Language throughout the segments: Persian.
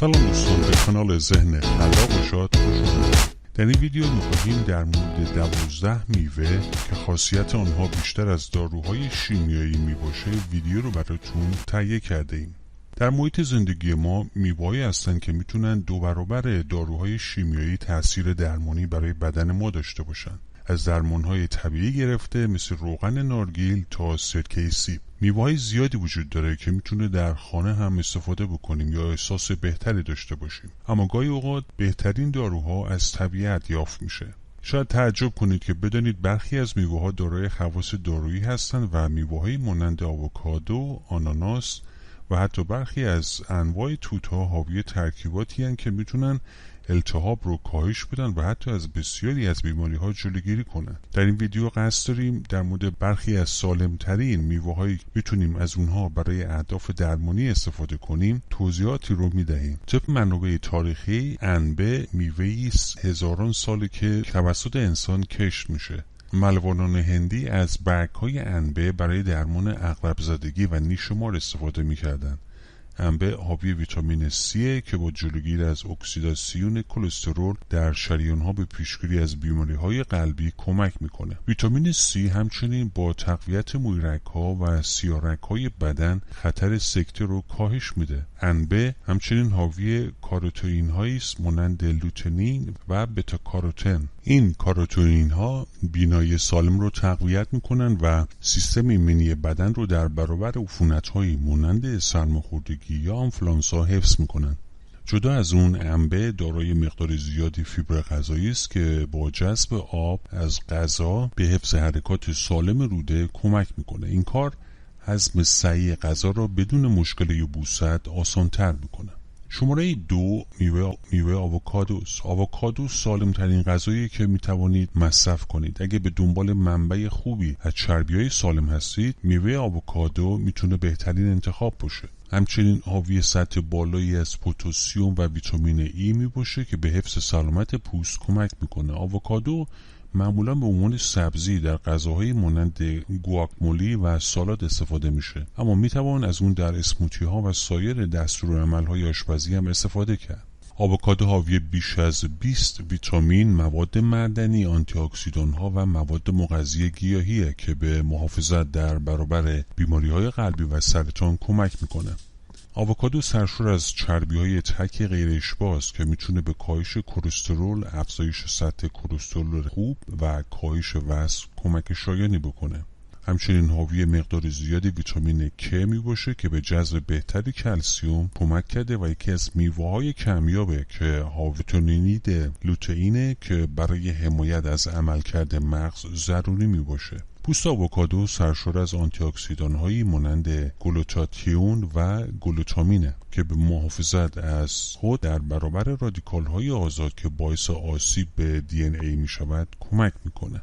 سلام دوستان، به کانال ذهن خلاق و شاد خوش اومدید. در این ویدیو می‌خواهیم در مورد 12 میوه که خاصیت آنها بیشتر از داروهای شیمیایی میباشه ویدیو رو براتون تهیه کرده ایم. در محیط زندگی ما میوه‌هایی هستن که میتونن 2 برابر داروهای شیمیایی تاثیر درمانی برای بدن ما داشته باشن. از درمانهای طبیعی گرفته مثل روغن نارگیل تا سرکه سیب. میوه‌های زیادی وجود داره که میتونه در خانه هم استفاده بکنیم یا احساس بهتری داشته باشیم. اما گاهی اوقات بهترین داروها از طبیعت یافت میشه. شاید تعجب کنید که بدانید برخی از میوه‌ها دارای خواص دارویی هستند و میوه‌های مانند آووکادو، آناناس و حتی برخی از انواع توت‌ها حاوی ترکیباتی هستند که میتونن التهاب رو کاهش بدن و حتی از بسیاری از بیماری‌ها جلوگیری کنن. در این ویدیو قصد داریم در مورد برخی از سالم‌ترین میوه‌هایی میتونیم از اونها برای اهداف درمانی استفاده کنیم توضیحاتی رو میدهیم. طبق منابع تاریخی انبه میوه‌ای هزاران ساله که توسط انسان کشت میشه. ملوانان هندی از برگ‌های انبه برای درمان عقرب زدگی و نیشمار استفاده می‌کردند. انبه حاوی ویتامین C که با جلوگیری از اکسیداسیون کلسترول در شریان‌ها به پیشگیری از بیماری‌های قلبی کمک می‌کنه. ویتامین C همچنین با تقویت مویرگ‌ها و سیارگ‌های بدن خطر سکته رو کاهش میده. انبه همچنین حاوی کاروتئین‌هایی است مانند لوتئین و بتا کاروتن. این کاروتئین‌ها بینایی سالم رو تقویت می‌کنن و سیستم ایمنی بدن رو در برابر عفونت‌هایی مانند سرماخوردگی یا آنفلانزا حفظ می‌کنن. جدا از اون انبه دارای مقدار زیادی فیبر غذایی است که با جذب آب از غذا به حفظ حرکات سالم روده کمک می‌کنه. این کار هضم صحیح غذا را بدون مشکل یبوست آسان‌تر می‌کنه. شماره 2 میوه آووکادوست. آووکادو سالم ترین غذایی که می توانید مصرف کنید. اگه به دنبال منبع خوبی از چربی‌های سالم هستید، میوه آووکادو میتونه بهترین انتخاب باشه. همچنین حاوی سطح بالایی از پتاسیم و ویتامین ای می باشه که به حفظ سلامت پوست کمک میکنه. آووکادو معمولا به عنوان سبزی در غذاهای مانند گواکامولی و سالاد استفاده میشه، اما میتوان از اون در اسموتی ها و سایر دستورالعمل‌های آشپزی هم استفاده کرد. آووکادو حاوی بیش از 20 ویتامین، مواد معدنی، آنتی اکسیدان ها و مواد مغذی گیاهیه که به محافظت در برابر بیماری‌های قلبی و سرطان کمک میکنه. آووکادو سرشور از چربی‌های تک غیر اشباع است که میتونه به کاهش کلسترول، افزایش سطح کلسترول خوب و کاهش وزن کمک شایانی بکنه. همچنین حاوی مقدار زیادی ویتامین K میباشه که به جذب بهتری کلسیم کمک کرده و یکی از میوه‌های کمیابه که حاوی لوتئینه که برای حمایت از عملکرد مغز ضروری میباشه. پوست آووکادو سرشار از آنتی اکسیدان‌هایی مانند گلوتاتیون و گلوتامینه که به محافظت از خود در برابر رادیکال‌های آزاد که باعث آسیب به DNA میشود کمک میکنه.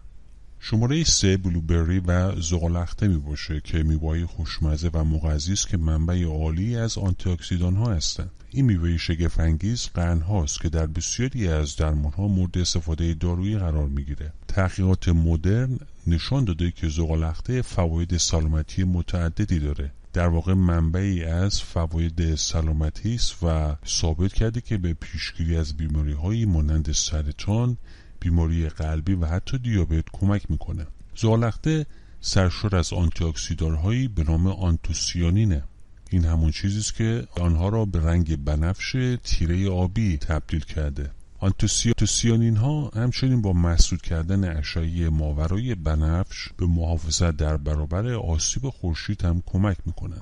شماره 3 بلوبری و زغال‌اخته میباشه که میوه‌های خوشمزه و مغذی است که منبع عالی از آنتی اکسیدان‌ها هستند. این میوه شگفت‌انگیز قرن‌هاست که در بسیاری از درمان‌ها مورد استفاده دارویی قرار میگیره. تحقیقات مدرن نشان داده که زغال‌اخته فواید سلامتی متعددی داره. در واقع منبعی از فواید سلامتی است و ثابت کرده که به پیشگیری از بیماری‌هایی مانند سرطان، بیماری قلبی و حتی دیابت کمک میکنه. زغال‌اخته سرشار از آنتی اکسیدان‌هایی به نام آنتوسیانینه. این همون چیزی است که آنها را به رنگ بنفش تیره آبی تبدیل کرده. آنتوسیانین ها همچنین با مسدود کردن اشعه ماورای بنفش به محافظت در برابر آسیب خورشید هم کمک میکنند.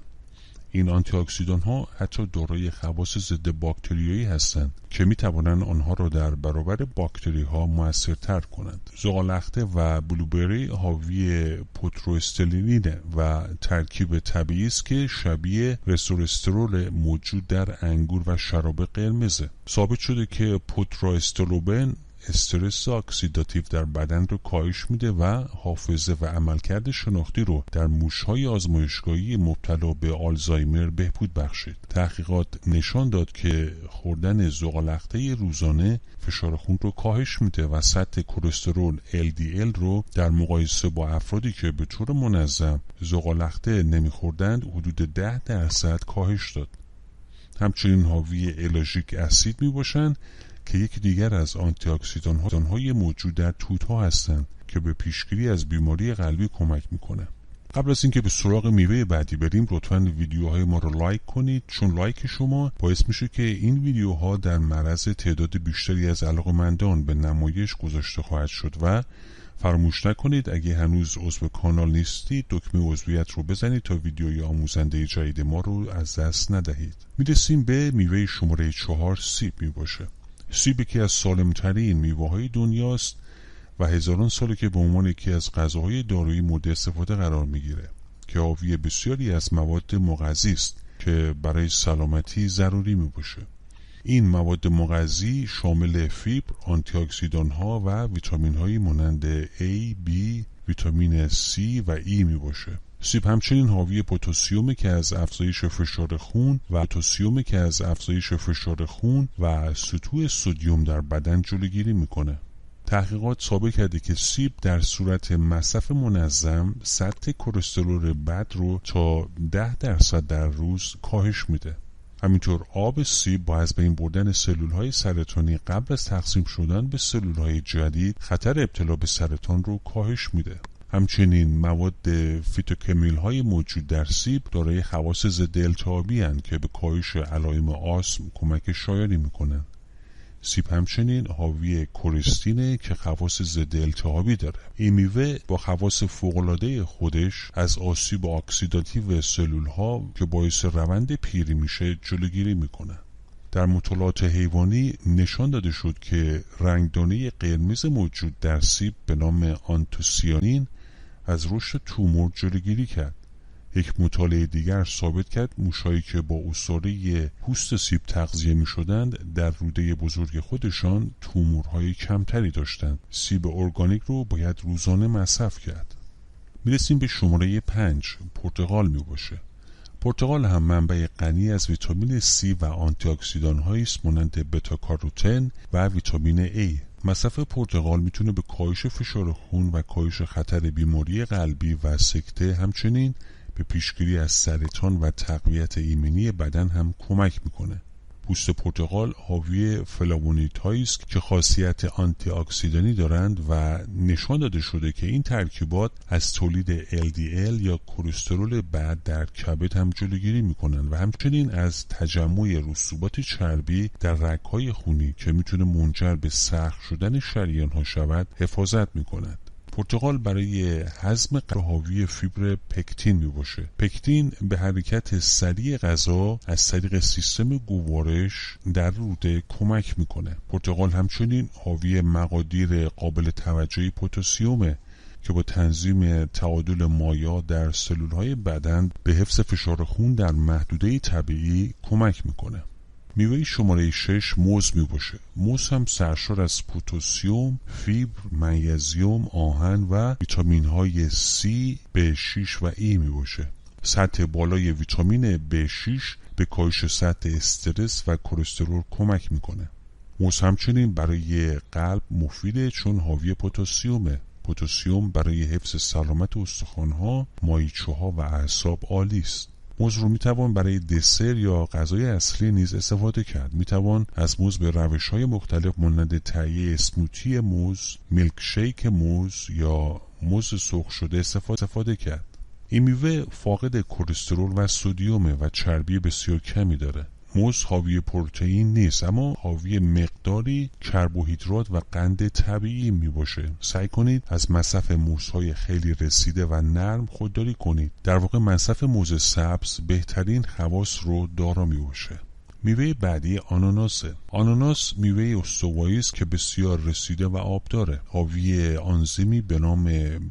این آنتی اکسیدان ها حتی دارای خواص ضد باکتریایی هستند که می توانند آنها را در برابر باکتری ها موثرتر کنند. زغال‌اخته و بلوبری حاوی پروتئاسترولینه و ترکیب طبیعی است که شبیه رستورسترول موجود در انگور و شراب قرمزه. ثابت شده که پروتئاسترولین استرس اکسیداتیو در بدن رو کاهش میده و حافظه و عملکرد شناختی رو در موش‌های آزمایشگاهی مبتلا به آلزایمر بهبود بخشید. تحقیقات نشان داد که خوردن زغال‌اخته روزانه فشار خون رو کاهش میده و سطح کلسترول LDL رو در مقایسه با افرادی که به طور منظم زغال‌اخته نمیخوردند حدود 10% کاهش داد. همچنین حاوی الاژیک اسید می باشند که یکی دیگر از آنتی اکسیدان های موجود در توت ها هستند که به پیشگیری از بیماری قلبی کمک میکنه. قبل از اینکه به سراغ میوه بعدی بریم لطفاً ویدیوهای ما رو لایک کنید، چون لایک شما باعث میشه که این ویدیوها در معرض تعداد بیشتری از علاقه‌مندان به نمایش گذاشته خواهد شد. و فراموش نکنید اگه هنوز عضو کانال نیستید دکمه عضویت رو بزنید تا ویدیوی آموزنده جدید ما رو از دست ندهید. میرسیم به میوه شماره 4 سیب میباشه. سیب یکی از سالمترین میوه‌های دنیاست و هزاران ساله که به عنوان یکی از غذاهای دارویی مورد استفاده قرار میگیره که حاوی بسیاری از مواد مغذی است که برای سلامتی ضروری میباشه. این مواد مغذی شامل فیبر، آنتی اکسیدان ها و ویتامین هایی مانند A، B، ویتامین C و E میباشه. سیب همچنین حاوی پتاسیم که از افزایش فشار خون و سطوح سدیم در بدن جلوگیری میکنه. تحقیقات ثابت کرده که سیب در صورت مصرف منظم سطح کلسترول بد رو تا 10% در روز کاهش میده. همینطور آب سیب با از بین بردن سلولهای سرطانی قبل از تقسیم شدن به سلولهای جدید خطر ابتلا به سرطان رو کاهش میده. همچنین مواد فیتوکمیل های موجود در سیب دارای خواص ضد التهابی هستند که به کاهش علائم آسم کمک شایانی میکنن. سیب همچنین حاوی کوریستینه که خواص ضد التهابی داره. این میوه با خواص فوق‌العاده خودش از آسیب اکسیداتیو سلول ها که باعث روند پیری میشه جلوگیری میکنه. در مطالعات حیوانی نشان داده شد که رنگدانه قرمز موجود در سیب به نام آنتوسیانین از رشد تومور جلوگیری کرد. یک مطالعه دیگر ثابت کرد موشهایی که با عصاره پوست سیب تغذیه می شدند در روده بزرگ خودشان تومورهای کمتری داشتند. سیب ارگانیک رو باید روزانه مصرف کرد. میرسیم به شماره 5. پرتقال می باشه. پرتقال هم منبع غنی از ویتامین C و آنتی اکسیدان هایی است مانند بتا کاروتن و ویتامین A. مصرف پرتقال میتونه به کاهش فشار خون و کاهش خطر بیماری قلبی و سکته، همچنین به پیشگیری از سرطان و تقویت ایمنی بدن هم کمک میکنه. پوست پرتقال حاوی فلاوونوئیدهایی است که خاصیت آنتی اکسیدانی دارند و نشان داده شده که این ترکیبات از تولید LDL یا کلسترول بد در کبد هم جلوگیری میکنند و همچنین از تجمع رسوبات چربی در رگ‌های خونی که میتونه منجر به سرخ شدن شریان‌ها شود حفاظت میکند. پرتقال برای هضم حاوی فیبر پکتین میباشه. پکتین به حرکت سریع غذا از طریق سیستم گوارش در روده کمک میکنه. پرتقال همچنین حاوی مقادیر قابل توجهی پتاسیمه که با تنظیم تعادل مایع در سلولهای بدن به حفظ فشار خون در محدوده طبیعی کمک میکنه. میوه شماره 6 موز میباشه. موز هم سرشار از پتاسیم، فیبر، منیزیم، آهن و ویتامین های C، B6 و E میباشه. سطح بالای ویتامین B6 به کاهش سطح استرس و کلسترول کمک میکنه. موز همچنین برای قلب مفیده چون حاوی پتاسیمه. پتاسیم برای حفظ سلامت استخوان‌ها، مایچه‌ها و اعصاب عالی است. موز رو میتوان برای دسر یا غذای اصلی نیز استفاده کرد. میتوان از موز به روش‌های مختلف مانند تهیه اسموتی موز، میلک شیک موز یا موز سرخ شده استفاده کرد. این میوه فاقد کلسترول و سدیم و چربی بسیار کمی داره. موز حاوی پروتئین نیست اما حاوی مقداری کربوهیدرات و قند طبیعی می باشه. سعی کنید از مصرف موزهای خیلی رسیده و نرم خودداری کنید. در واقع مصرف موز سبز بهترین خواص رو دارا می باشه. میوه بعدی آناناسه. آناناس میوه استوایی است که بسیار رسیده و آب داره. حاوی آنزیمی به نام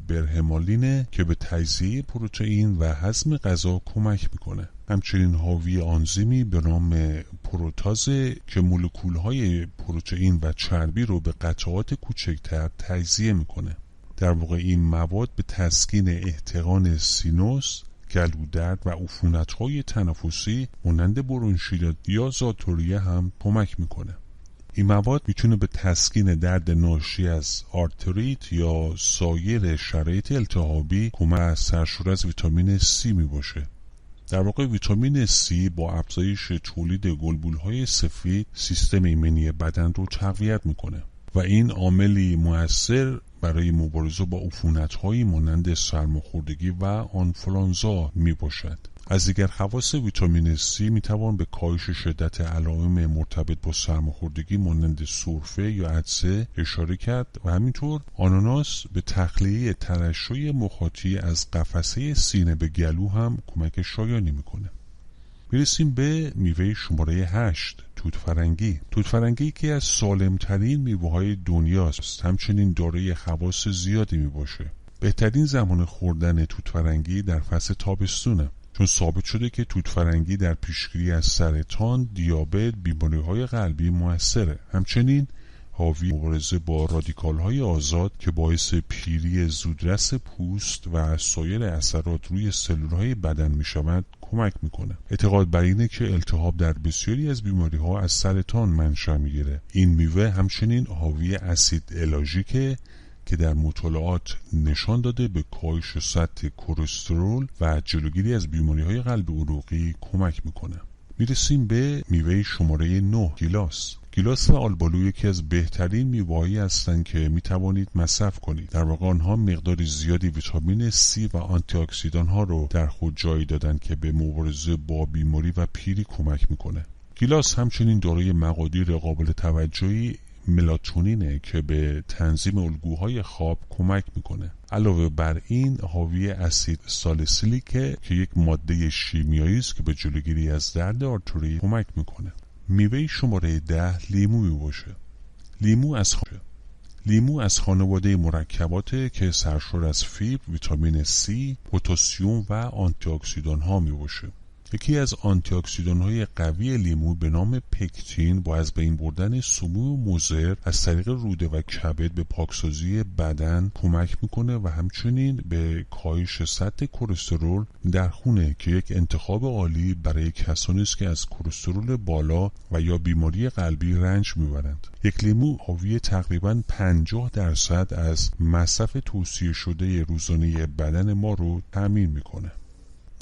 برهمالینه که به تجزیه پروتئین و هضم غذا کمک میکنه. همچنین حاوی آنزیمی به نام پروتازه که مولکول‌های پروتئین و چربی رو به قطعات کوچکتر تجزیه میکنه. در واقع این مواد به تسکین احتقان سینوس، گلودرد و عفونت‌های تنفسی مانند برونشیت یا زاتوریه هم کمک میکنه. این مواد میتونه به تسکین درد ناشی از آرتریت یا سایر شرایط التهابی کمک. سرشور از ویتامین C میباشه. در واقع ویتامین C با افزایش تولید گلبولهای سفید سیستم ایمنی بدن رو تقویت میکنه و این عاملی مؤثر برای مبارزه با عفونت‌هایی مانند سرماخوردگی و آنفولانزا میباشد. از دیگر خواص ویتامین C میتوان به کاهش شدت علائم مرتبط با سرماخوردگی مانند سرفه یا عطسه اشاره کرد و همینطور آناناس به تخلیه ترشح مخاطی از قفسه سینه به گلو هم کمک شایانی میکنه. میرسیم به میوه شماره 8، توت فرنگی. توت فرنگی یکی از سالمترین میوه‌های دنیاست، همچنین دارای خواص زیادی میباشه. بهترین زمان خوردن توت فرنگی در فصل تابستونه، چون ثابت شده که توت فرنگی در پیشگیری از سرطان، دیابت، بیماری‌های قلبی موثره. همچنین حاوی مبارزه با رادیکال‌های آزاد که باعث پیری زودرس پوست و سایر اثرات روی سلول‌های بدن می‌شود کمک می‌کنه. اعتقاد بر اینه که التهاب در بسیاری از بیماری‌ها از سرطان منشأ می‌گیره. این میوه همچنین حاوی اسید الاژیکه که در مطالعات نشان داده به کاهش سطح کلسترول و جلوگیری از بیماری‌های قلب عروقی کمک می‌کنه. میرسیم به میوه شماره 9، گیلاس. گیلاس و آلبالو یکی از بهترین میوه‌هایی هستند که میتوانید مصرف کنید. در واقع آنها مقدار زیادی ویتامین C و آنتی اکسیدان‌ها رو در خود جای دادن که به مبارزه با بیماری و پیری کمک میکنه. گیلاس همچنین دارای مقادیر قابل توجهی ملاتونینه که به تنظیم الگوهای خواب کمک میکنه. علاوه بر این حاوی اسید سالیسیلیکه که یک ماده شیمیایی است که به جلوگیری از درد آرتری کمک میکنه. میوه شماره 10، لیمو میباشه. لیمو از خانواده مرکباته که سرشار از فیبر، ویتامین C، پتاسیم و آنتی اکسیدان ها میباشه. یکی از آنتی اکسیدان های قوی لیمو به نام پکتین با از بین بردن سموم مضر از طریق روده و کبد به پاکسازی بدن کمک میکنه و همچنین به کاهش سطح کلسترول در خونه که یک انتخاب عالی برای کسانی است که از کلسترول بالا و یا بیماری قلبی رنج میبرند. یک لیمو حاوی تقریباً 50% از مصرف توصیه شده روزانه بدن ما رو تامین میکنه.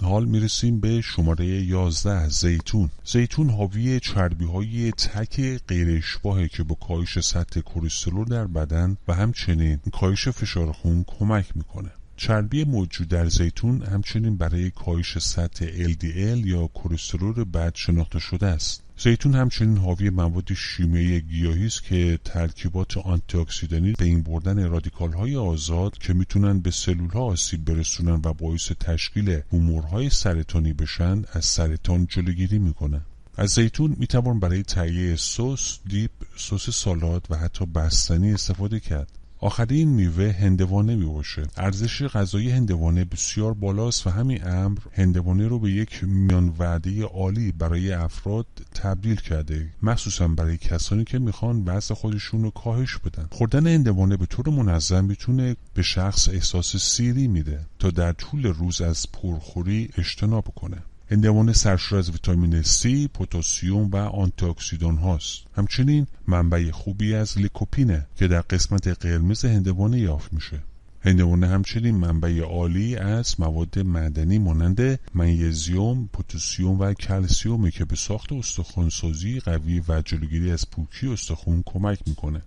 حال میرسیم به شماره 11، زیتون. زیتون حاوی چربی‌های تک غیر اشباهه که با کاهش سطح کلسترول در بدن و همچنین کاهش فشار خون کمک میکنه. چربی موجود در زیتون همچنین برای کاهش سطح LDL یا کلسترول بد شناخته شده است. زیتون همچنین حاوی مواد شیمیایی گیاهی است که ترکیبات آنتی اکسیدانی به این بردن رادیکال‌های آزاد که میتونن به سلول‌ها آسیب برسونن و باعث تشکیل تومورهای سرطانی بشن از سرطان جلوگیری میکنه. از زیتون میتوان برای تهیه سس، دیپ، سس سالاد و حتی بستنی استفاده کرد. آخرین میوه هندوانه میباشه. ارزش غذایی هندوانه بسیار بالاست و همین امر هندوانه رو به یک میان وعده عالی برای افراد تبدیل کرده، مخصوصا برای کسانی که میخوان وزن خودشون رو کاهش بدن. خوردن هندوانه به طور منظم میتونه به شخص احساس سیری میده تا در طول روز از پرخوری اجتناب کنه. هندوانه سرشار از ویتامین C، پتاسیم و آنتی اکسیدان هاست. همچنین منبع خوبی از لیکوپینه که در قسمت قرمز هندوانه یافت میشه. هندوانه همچنین منبع عالی از مواد معدنی مانند منیزیم، پتاسیم و کلسیومی که به ساخت استخوان‌سازی قوی و جلوگیری از پوکی استخوان کمک میکنه.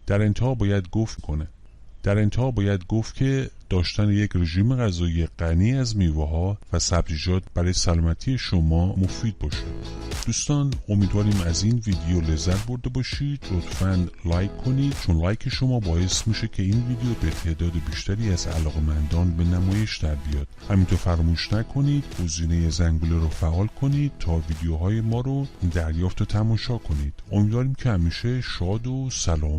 در انتها باید گفت که داشتن یک رژیم غذایی غنی از میوه‌ها و سبزیجات برای سلامتی شما مفید باشه. دوستان، امیدواریم از این ویدیو لذت برده باشید. لطفاً لایک کنید، چون لایک شما باعث میشه که این ویدیو به تعداد بیشتری از علاقه‌مندان به نمایش در بیاد. همینطور فراموش نکنید گزینه زنگوله رو فعال کنید تا ویدیوهای ما رو دریافت و تماشا کنید. امیدواریم که همیشه شاد و سلام